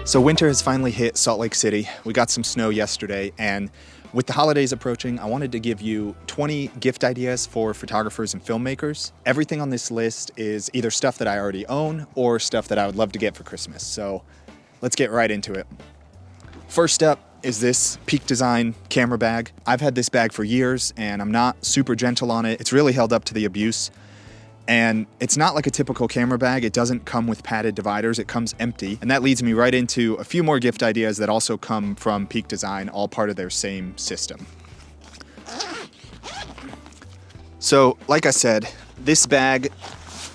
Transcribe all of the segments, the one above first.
So winter has finally hit Salt Lake City. We got some snow yesterday, and with the holidays approaching, I wanted to give you 20 gift ideas for photographers and filmmakers. Everything on this list is either stuff that I already own or stuff that I would love to get for Christmas. So let's get right into it. First up is this Peak Design camera bag. I've had this bag for years and I'm not super gentle on it. It's really held up to the abuse. And it's not like a typical camera bag. It doesn't come with padded dividers. It comes empty. And that leads me right into a few more gift ideas that also come from Peak Design, all part of their same system. So, like I said, this bag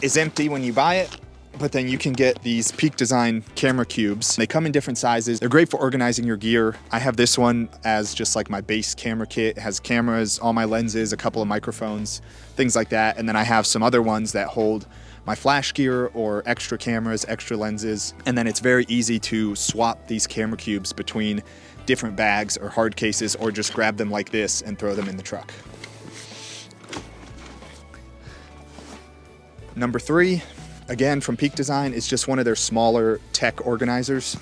is empty when you buy it, but then you can get these Peak Design camera cubes. They come in different sizes. They're great for organizing your gear. I have this one as just like my base camera kit. It has cameras, all my lenses, a couple of microphones, things like that. And then I have some other ones that hold my flash gear or extra cameras, extra lenses. And then it's very easy to swap these camera cubes between different bags or hard cases, or just grab them like this and throw them in the truck. Number 3, again from Peak Design, is just one of their smaller tech organizers.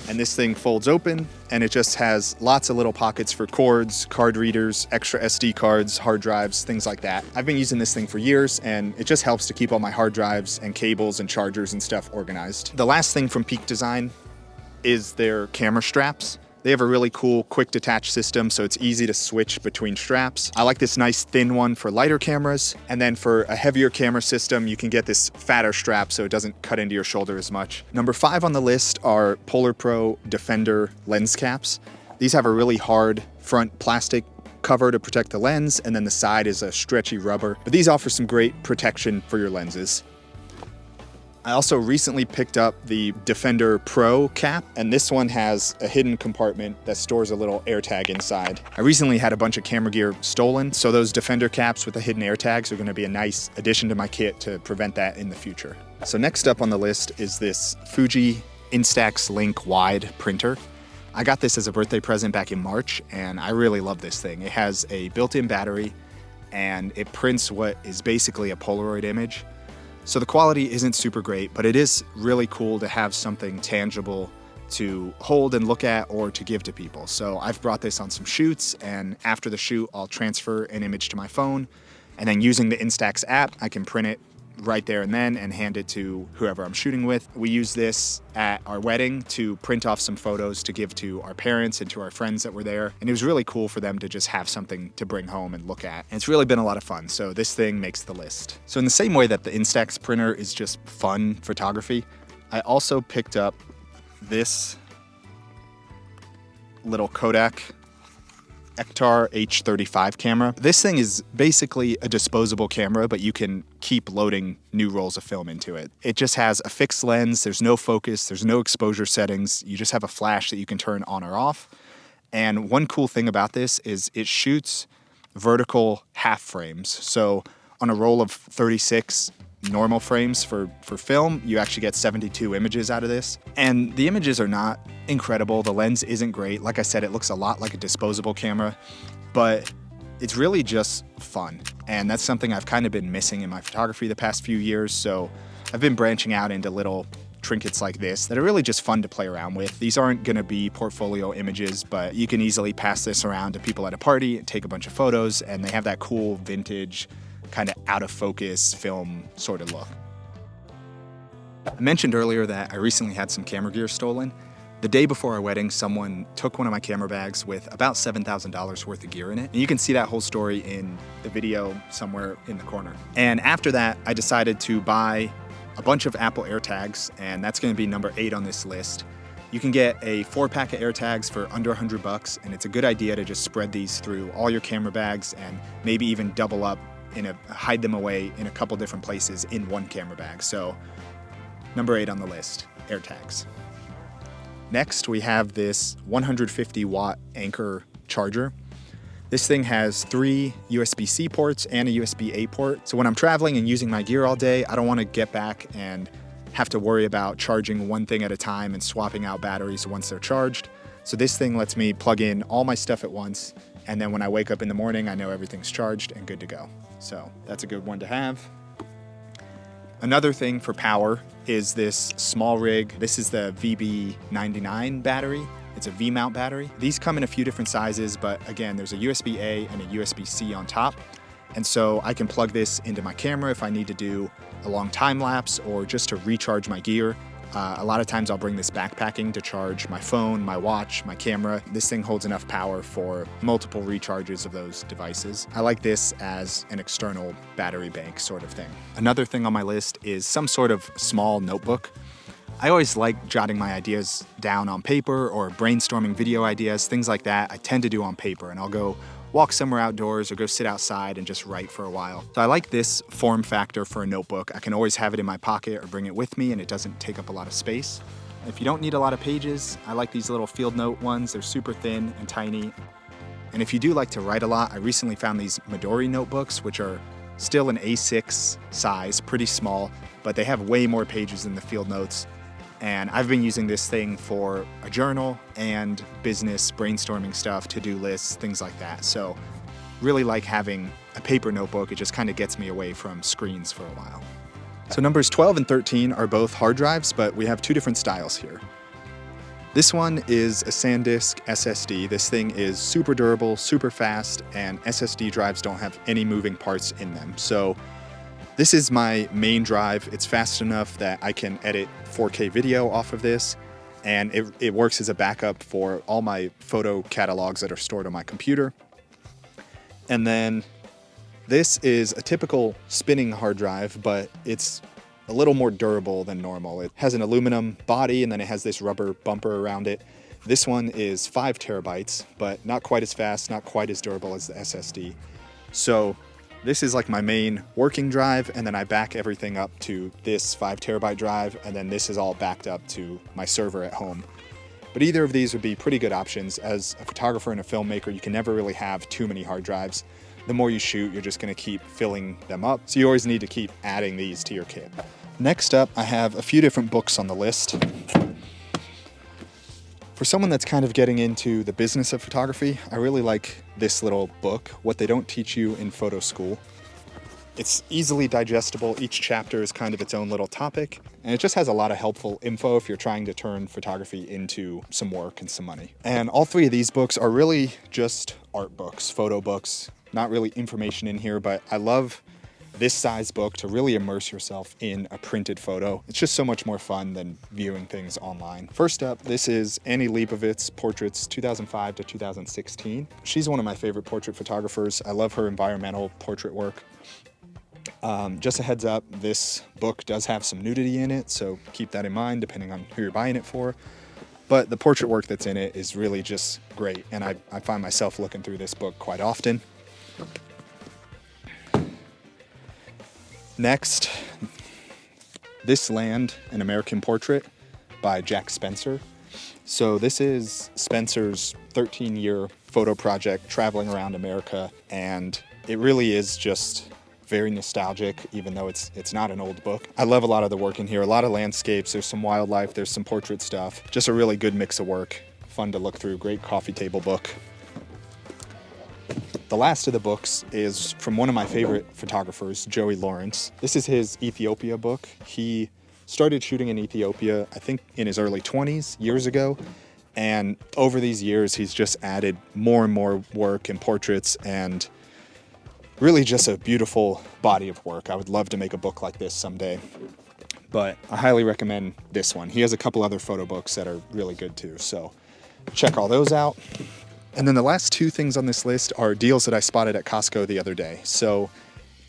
And this thing folds open and it just has lots of little pockets for cords, card readers, extra SD cards, hard drives, things like that. I've been using this thing for years and it just helps to keep all my hard drives and cables and chargers and stuff organized. The last thing from Peak Design is their camera straps. They have a really cool quick detach system, so it's easy to switch between straps. I like this nice thin one for lighter cameras, and then for a heavier camera system, you can get this fatter strap so it doesn't cut into your shoulder as much. Number 5 on the list are Polar Pro Defender lens caps. These have a really hard front plastic cover to protect the lens, and then the side is a stretchy rubber, but these offer some great protection for your lenses. I also recently picked up the Defender Pro cap, and this one has a hidden compartment that stores a little AirTag inside. I recently had a bunch of camera gear stolen, so those Defender caps with the hidden AirTags are gonna be a nice addition to my kit to prevent that in the future. So next up on the list is this Fuji Instax Link Wide printer. I got this as a birthday present back in March, and I really love this thing. It has a built-in battery, and it prints what is basically a Polaroid image. So the quality isn't super great, but it is really cool to have something tangible to hold and look at or to give to people. So I've brought this on some shoots, and after the shoot, I'll transfer an image to my phone, and then using the Instax app, I can print it right there and then and hand it to whoever I'm shooting with. We use this at our wedding to print off some photos to give to our parents and to our friends that were there. And it was really cool for them to just have something to bring home and look at. And it's really been a lot of fun. So this thing makes the list. So in the same way that the Instax printer is just fun photography, I also picked up this little Kodak Ektar H35 camera. This thing is basically a disposable camera, but you can keep loading new rolls of film into it. It just has a fixed lens, there's no focus, there's no exposure settings, you just have a flash that you can turn on or off. And one cool thing about this is it shoots vertical half frames. So on a roll of 36 normal frames for film, you actually get 72 images out of this. And the images are not incredible. The lens isn't great. Like I said, it looks a lot like a disposable camera, but it's really just fun. And that's something I've kind of been missing in my photography the past few years. So I've been branching out into little trinkets like this that are really just fun to play around with. These aren't gonna be portfolio images, but you can easily pass this around to people at a party and take a bunch of photos, and they have that cool vintage kind of out of focus film sort of look. I mentioned earlier that I recently had some camera gear stolen. The day before our wedding, someone took one of my camera bags with about $7,000 worth of gear in it. And you can see that whole story in the video somewhere in the corner. And after that, I decided to buy a bunch of Apple AirTags, and that's gonna be number 8 on this list. You can get a 4-pack of AirTags for under $100, and it's a good idea to just spread these through all your camera bags and maybe even double up hide them away in a couple different places in one camera bag. So number 8 on the list, AirTags. Next, we have this 150 watt Anker charger. This thing has 3 USB-C ports and a USB-A port. So when I'm traveling and using my gear all day, I don't want to get back and have to worry about charging one thing at a time and swapping out batteries once they're charged. So this thing lets me plug in all my stuff at once, and then when I wake up in the morning, I know everything's charged and good to go. So that's a good one to have. Another thing for power is this small rig. This is the VB99 battery. It's a V-mount battery. These come in a few different sizes, but again, there's a USB-A and a USB-C on top. And so I can plug this into my camera if I need to do a long time lapse or just to recharge my gear. A lot of times I'll bring this backpacking to charge my phone, my watch, my camera. This thing holds enough power for multiple recharges of those devices. I like this as an external battery bank sort of thing. Another thing on my list is some sort of small notebook. I always like jotting my ideas down on paper or brainstorming video ideas, things like that. I tend to do on paper, and I'll go walk somewhere outdoors or go sit outside and just write for a while. So I like this form factor for a notebook. I can always have it in my pocket or bring it with me, and it doesn't take up a lot of space. If you don't need a lot of pages, I like these little field note ones. They're super thin and tiny. And if you do like to write a lot, I recently found these Midori notebooks, which are still an A6 size, pretty small, but they have way more pages than the field notes. And I've been using this thing for a journal and business brainstorming stuff, to-do lists, things like that. So really like having a paper notebook. It just kind of gets me away from screens for a while. So numbers 12 and 13 are both hard drives, but we have two different styles here. This one is a SanDisk SSD. This thing is super durable, super fast, and SSD drives don't have any moving parts in them. So this is my main drive. It's fast enough that I can edit 4K video off of this, and it works as a backup for all my photo catalogs that are stored on my computer. And then this is a typical spinning hard drive, but it's a little more durable than normal. It has an aluminum body, and then it has this rubber bumper around it. This one is 5 terabytes, but not quite as fast, not quite as durable as the SSD. So this is like my main working drive, and then I back everything up to this 5 terabyte drive, and then this is all backed up to my server at home. But either of these would be pretty good options. As a photographer and a filmmaker, you can never really have too many hard drives. The more you shoot, you're just gonna keep filling them up. So you always need to keep adding these to your kit. Next up, I have a few different books on the list. For someone that's kind of getting into the business of photography, I really like this little book, What They Don't Teach You in Photo School. It's easily digestible. Each chapter is kind of its own little topic, and it just has a lot of helpful info if you're trying to turn photography into some work and some money. And all three of these books are really just art books, photo books, not really information in here, but I love this size book to really immerse yourself in a printed photo. It's just so much more fun than viewing things online. First up, this is Annie Leibovitz Portraits 2005 to 2016. She's one of my favorite portrait photographers. I love her environmental portrait work. Just a heads up, this book does have some nudity in it, so keep that in mind depending on who you're buying it for. But the portrait work that's in it is really just great, and I find myself looking through this book quite often. Next, This Land, An American Portrait by Jack Spencer. So this is Spencer's 13-year photo project traveling around America, and it really is just very nostalgic, even though it's not an old book. I love a lot of the work in here, a lot of landscapes, there's some wildlife, there's some portrait stuff. Just a really good mix of work, fun to look through, great coffee table book. The last of the books is from one of my favorite photographers, Joey Lawrence. This is his Ethiopia book. He started shooting in Ethiopia, I think in his early 20s, years ago. And over these years, he's just added more and more work and portraits, and really just a beautiful body of work. I would love to make a book like this someday, but I highly recommend this one. He has a couple other photo books that are really good too, so check all those out. And then the last two things on this list are deals that I spotted at Costco the other day. So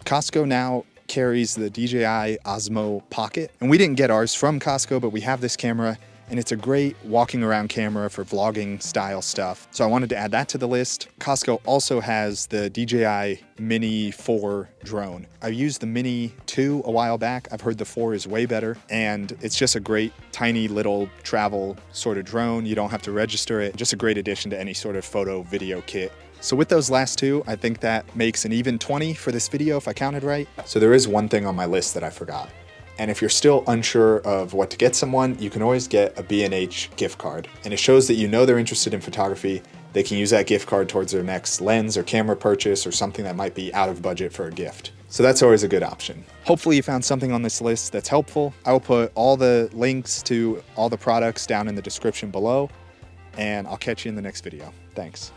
Costco now carries the DJI Osmo Pocket, and we didn't get ours from Costco, but we have this camera, and it's a great walking around camera for vlogging style stuff. So I wanted to add that to the list. Costco also has the DJI Mini 4 drone. I used the Mini 2 a while back. I've heard the 4 is way better, and it's just a great tiny little travel sort of drone. You don't have to register it. Just a great addition to any sort of photo video kit. So with those last two, I think that makes an even 20 for this video if I counted right. So there is one thing on my list that I forgot. And if you're still unsure of what to get someone, you can always get a B&H gift card. And it shows that you know they're interested in photography. They can use that gift card towards their next lens or camera purchase or something that might be out of budget for a gift. So that's always a good option. Hopefully you found something on this list that's helpful. I will put all the links to all the products down in the description below, and I'll catch you in the next video. Thanks.